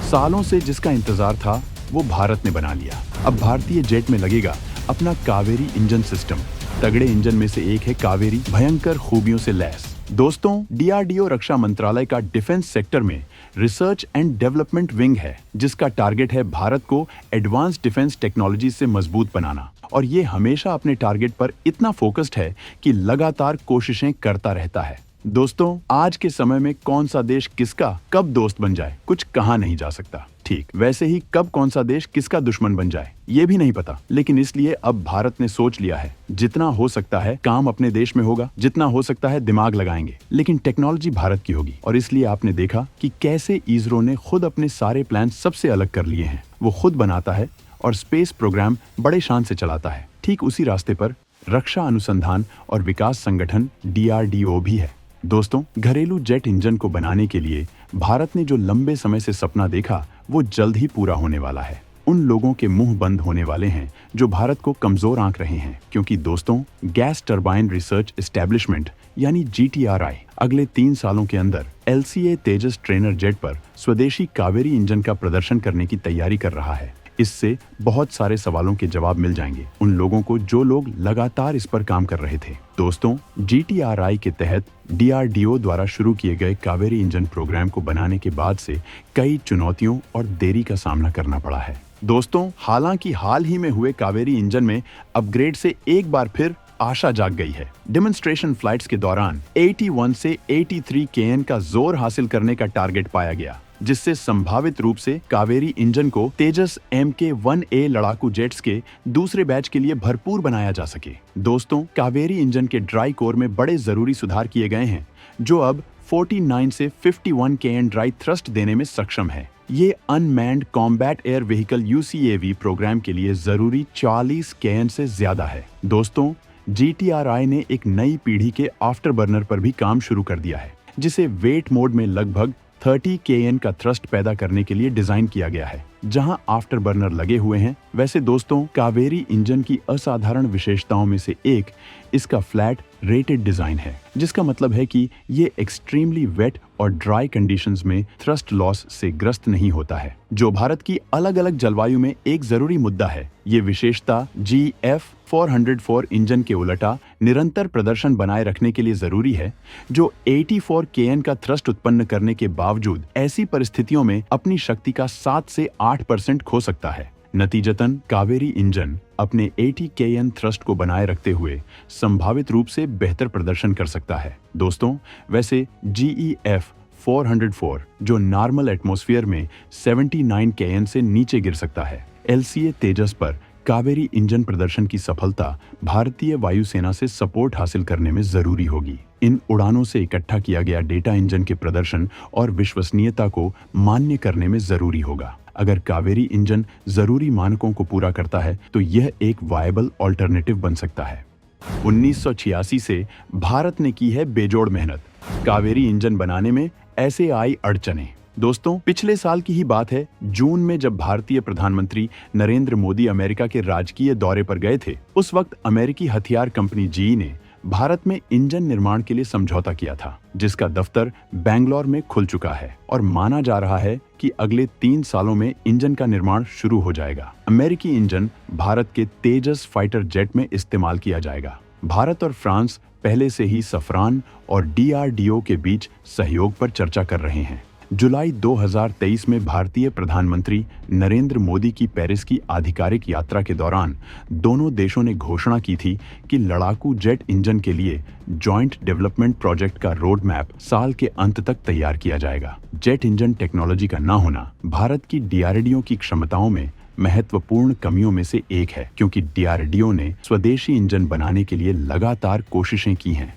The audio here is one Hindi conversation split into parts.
सालों से जिसका इंतजार था वो भारत ने बना लिया। अब भारतीय जेट में लगेगा अपना कावेरी इंजन सिस्टम। तगड़े इंजन में से एक है कावेरी, भयंकर खूबियों से लैस। दोस्तों, डीआरडीओ रक्षा मंत्रालय का डिफेंस सेक्टर में रिसर्च एंड डेवलपमेंट विंग है, जिसका टारगेट है भारत को एडवांस डिफेंस टेक्नोलॉजी से मजबूत बनाना। और ये हमेशा अपने टारगेट पर इतना फोकस्ड है कि लगातार कोशिशें करता रहता है। दोस्तों, आज के समय में कौन सा देश किसका कब दोस्त बन जाए कुछ कहा नहीं जा सकता। ठीक वैसे ही कब कौन सा देश किसका दुश्मन बन जाए ये भी नहीं पता। लेकिन इसलिए अब भारत ने सोच लिया है, जितना हो सकता है काम अपने देश में होगा, जितना हो सकता है दिमाग लगाएंगे, लेकिन टेक्नोलॉजी भारत की होगी। और इसलिए आपने देखा कि कैसे इसरो ने खुद अपने सारे प्लान सबसे अलग कर लिए हैं। वो खुद बनाता है और स्पेस प्रोग्राम बड़े शान से चलाता है। ठीक उसी रास्ते पर रक्षा अनुसंधान और विकास संगठन डीआरडीओ भी है। दोस्तों, घरेलू जेट इंजन को बनाने के लिए भारत ने जो लंबे समय से सपना देखा वो जल्द ही पूरा होने वाला है। उन लोगों के मुंह बंद होने वाले हैं जो भारत को कमजोर आंक रहे हैं, क्योंकि दोस्तों, गैस टरबाइन रिसर्च एस्टेब्लिशमेंट यानी जीटीआरआई अगले 3 सालों के अंदर एलसीए तेजस ट्रेनर जेट पर स्वदेशी कावेरी इंजन का प्रदर्शन करने की तैयारी कर रहा है। इससे बहुत सारे सवालों के जवाब मिल जाएंगे उन लोगों को जो लोग लगातार इस पर काम कर रहे थे। दोस्तों, जीटीआरआई के तहत डीआरडीओ द्वारा शुरू किए गए कावेरी इंजन प्रोग्राम को बनाने के बाद से कई चुनौतियों और देरी का सामना करना पड़ा है। दोस्तों, हालांकि हाल ही में हुए कावेरी इंजन में अपग्रेड से एक बार फिर आशा जाग गई है। डेमोन्स्ट्रेशन फ्लाइट्स के दौरान 81 से 83 केएन का जोर हासिल करने का टारगेट पाया गया, जिससे संभावित रूप से कावेरी इंजन को तेजस MK-1A लड़ाकू जेट्स के दूसरे बैच के लिए भरपूर बनाया जा सके। दोस्तों, कावेरी इंजन के ड्राई कोर में बड़े जरूरी सुधार किए गए हैं, जो अब 49 से 51 केएन ड्राई थ्रस्ट देने में सक्षम है। ये unmanned combat air vehicle UCAV program के लिए जरूरी 40 केएन से ज्यादा है। दोस्तों, जीटीआरआई ने एक नई पीढ़ी के आफ्टर बर्नर पर भी काम शुरू कर दिया है, जिसे वेट मोड में लगभग 30 केएन का थ्रस्ट पैदा करने के लिए डिजाइन किया गया है। जहां आफ्टर बर्नर लगे हुए हैं, वैसे दोस्तों, कावेरी इंजन की असाधारण विशेषताओं में से एक इसका फ्लैट रेटेड डिजाइन है, जिसका मतलब है कि ये एक्सट्रीमली वेट और ड्राई कंडीशंस में थ्रस्ट लॉस से ग्रस्त नहीं होता है, जो भारत की अलग अलग जलवायु में एक जरूरी मुद्दा है। ये विशेषता GF404 इंजन के उलटा निरंतर प्रदर्शन बनाए रखने के लिए जरूरी है, जो 84 केएन का थ्रस्ट उत्पन्न करने के बावजूद ऐसी परिस्थितियों में अपनी शक्ति का 7 से 8% खो सकता है। नतीजतन कावेरी इंजन अपने 80 केएन थ्रस्ट को बनाए रखते हुए संभावित रूप से बेहतर प्रदर्शन कर सकता है। दोस्तों, वैसे GEF404 जो नॉर्मल एटमॉस्फेयर में 79 केएन से नीचे गिर सकता है। एलसीए तेजस पर कावेरी इंजन प्रदर्शन की सफलता भारतीय वायुसेना से सपोर्ट हासिल करने में जरूरी होगी। इन उड़ानों से इकट्ठा किया गया डेटा इंजन के प्रदर्शन और विश्वसनीयता को मान्य करने में जरूरी होगा। अगर कावेरी इंजन जरूरी मानकों को पूरा करता है तो यह एक वायबल ऑल्टरनेटिव बन सकता है। 1986 से भारत ने की है बेजोड़ मेहनत। कावेरी इंजन बनाने में ऐसे आई अड़चनें। दोस्तों, पिछले साल की ही बात है, जून में जब भारतीय प्रधानमंत्री नरेंद्र मोदी अमेरिका के राजकीय दौरे पर गए थे, उस वक्त अमेरिकी हथियार कंपनी GE ने भारत में इंजन निर्माण के लिए समझौता किया था, जिसका दफ्तर बेंगलोर में खुल चुका है और माना जा रहा है कि अगले 3 सालों में इंजन का निर्माण शुरू हो जाएगा। अमेरिकी इंजन भारत के तेजस फाइटर जेट में इस्तेमाल किया जाएगा। भारत और फ्रांस पहले से ही सफरान और डीआरडीओ के बीच सहयोग पर चर्चा कर रहे हैं। जुलाई 2023 में भारतीय प्रधानमंत्री नरेंद्र मोदी की पेरिस की आधिकारिक यात्रा के दौरान दोनों देशों ने घोषणा की थी कि लड़ाकू जेट इंजन के लिए जॉइंट डेवलपमेंट प्रोजेक्ट का रोड मैप साल के अंत तक तैयार किया जाएगा। जेट इंजन टेक्नोलॉजी का ना होना भारत की डीआरडीओ की क्षमताओं में महत्वपूर्ण कमियों में से एक है, क्योंकि डीआरडीओ ने स्वदेशी इंजन बनाने के लिए लगातार कोशिशें की हैं,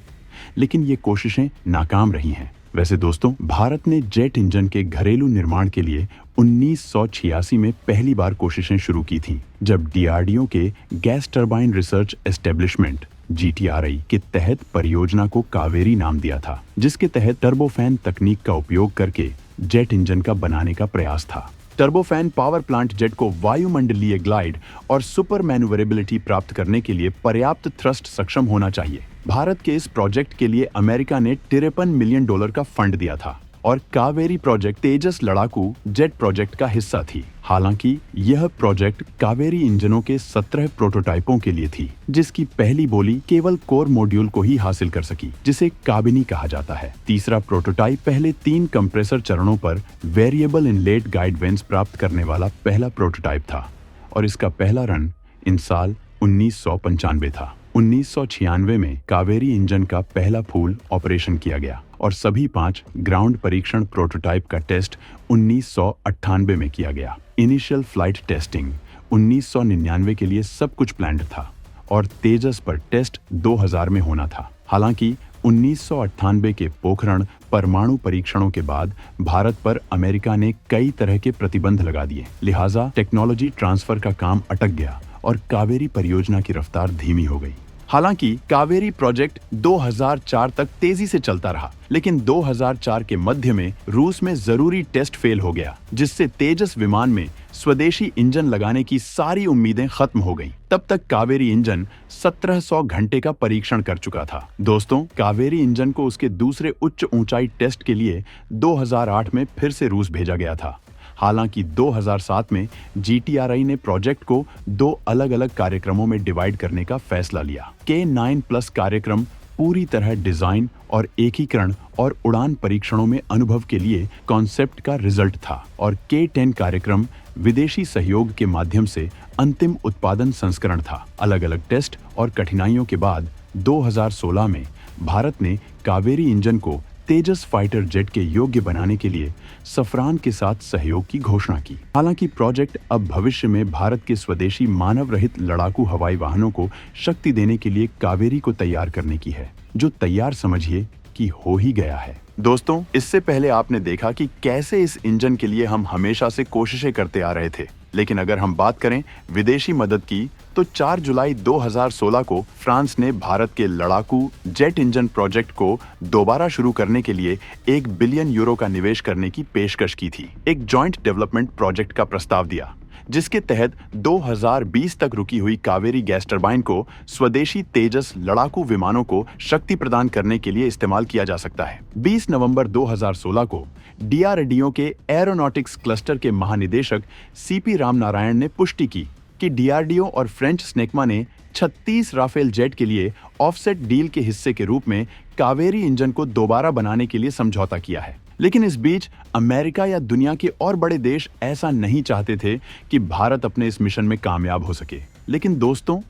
लेकिन ये कोशिशें नाकाम रही हैं। वैसे दोस्तों, भारत ने जेट इंजन के घरेलू निर्माण के लिए 1986 में पहली बार कोशिशें शुरू की थीं, जब डीआरडीओ के gas turbine research establishment GTRI के तहत परियोजना को कावेरी नाम दिया था, जिसके तहत टर्बोफैन तकनीक का उपयोग करके जेट इंजन का बनाने का प्रयास था। टर्बोफैन पावर प्लांट जेट को वायुमंडलीय ग्लाइड और सुपर मैन्युवरेबिलिटी प्राप्त करने के लिए पर्याप्त थ्रस्ट सक्षम होना चाहिए। भारत के इस प्रोजेक्ट के लिए अमेरिका ने $53 मिलियन का फंड दिया था और कावेरी प्रोजेक्ट तेजस लड़ाकू जेट प्रोजेक्ट का हिस्सा थी। हालांकि यह प्रोजेक्ट कावेरी इंजनों के 17 प्रोटोटाइपों के लिए थी, जिसकी पहली बोली केवल कोर मॉड्यूल को ही हासिल कर सकी, जिसे काबिनी कहा जाता है। तीसरा प्रोटोटाइप पहले 3 कंप्रेसर चरणों पर वेरिएबल इनलेट गाइड वेंट्स प्राप्त करने वाला पहला प्रोटोटाइप था और इसका पहला रन इन साल 1995 था। 1996 में कावेरी इंजन का पहला फूल ऑपरेशन किया गया और सभी 5 ग्राउंड परीक्षण प्रोटोटाइप का टेस्ट 1998 में किया गया। इनिशियल फ्लाइट टेस्टिंग 1999 के लिए सब कुछ प्लान्ड था और तेजस पर टेस्ट 2000 में होना था। हालांकि 1998 के पोखरण परमाणु परीक्षणों के बाद भारत पर अमेरिका ने कई तरह के प्रतिबंध लगा दिए, लिहाजा टेक्नोलॉजी ट्रांसफर का काम अटक गया और कावेरी परियोजना की रफ्तार धीमी हो गई। हालांकि कावेरी प्रोजेक्ट 2004 तक तेजी से चलता रहा, लेकिन 2004 के मध्य में रूस में जरूरी टेस्ट फेल हो गया, जिससे तेजस विमान में स्वदेशी इंजन लगाने की सारी उम्मीदें खत्म हो गईं। तब तक कावेरी इंजन 1700 घंटे का परीक्षण कर चुका था। दोस्तों, कावेरी इंजन को उसके दूसरे उच्च ऊंचाई टेस्ट के लिए 2008 में फिर से रूस भेजा गया था। हालांकि 2007 में GTRI ने प्रोजेक्ट को 2 अलग-अलग कार्यक्रमों में डिवाइड करने का फैसला लिया। K9+ कार्यक्रम पूरी तरह डिजाइन और एकीकरण और उड़ान परीक्षणों में अनुभव के लिए कॉन्सेप्ट का रिजल्ट था और K10 कार्यक्रम विदेशी सहयोग के माध्यम से अंतिम उत्पादन संस्करण था। अलग-अलग टेस्ट और कठिनाइयों के बाद 2016 में भारत ने कावेरी इंजन को तेजस फाइटर जेट के योग्य बनाने के लिए सफरान के साथ सहयोग की घोषणा की। हालांकि प्रोजेक्ट अब भविष्य में भारत के स्वदेशी मानव रहित लड़ाकू हवाई वाहनों को शक्ति देने के लिए कावेरी को तैयार करने की है, जो तैयार समझिए कि हो ही गया है। दोस्तों, इससे पहले आपने देखा कि कैसे इस इंजन के लिए हम हमेशा से कोशिशें करते आ रहे थे, लेकिन अगर हम बात करें विदेशी मदद की, तो 4 जुलाई 2016 को फ्रांस ने भारत के लड़ाकू जेट इंजन प्रोजेक्ट को दोबारा शुरू करने के लिए 1 बिलियन यूरो का निवेश करने की पेशकश की थी। एक जॉइंट डेवलपमेंट प्रोजेक्ट का प्रस्ताव दिया, जिसके तहत 2020 तक रुकी हुई कावेरी गैस टरबाइन को स्वदेशी तेजस लड़ाकू विमानों को शक्ति प्रदान करने के लिए इस्तेमाल किया जा सकता है। 20 नवंबर 2016 को DRDO के एरोनॉटिक्स क्लस्टर के महानिदेशक CP रामनारायण ने पुष्टि की कि DRDO और फ्रेंच स्नेकमा ने 36 राफेल जेट के लिए ऑफसेट डील के हिस्से के रूप में कावेरी इंजन को दोबारा बनाने के लिए समझौता किया है। लेकिन इस बीच अमेरिका या दुनिया के और बड़े देश ऐसा नहीं चाहते थे कि भारत अपने इस मिशन में कामयाब हो सके। लेकिन दोस्तों,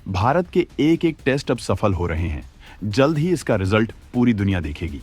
भारत के एक-एक टेस्ट अब सफल हो रहे हैं। जल्द ही इसका रिजल्ट पूरी दुनिया देखेगी।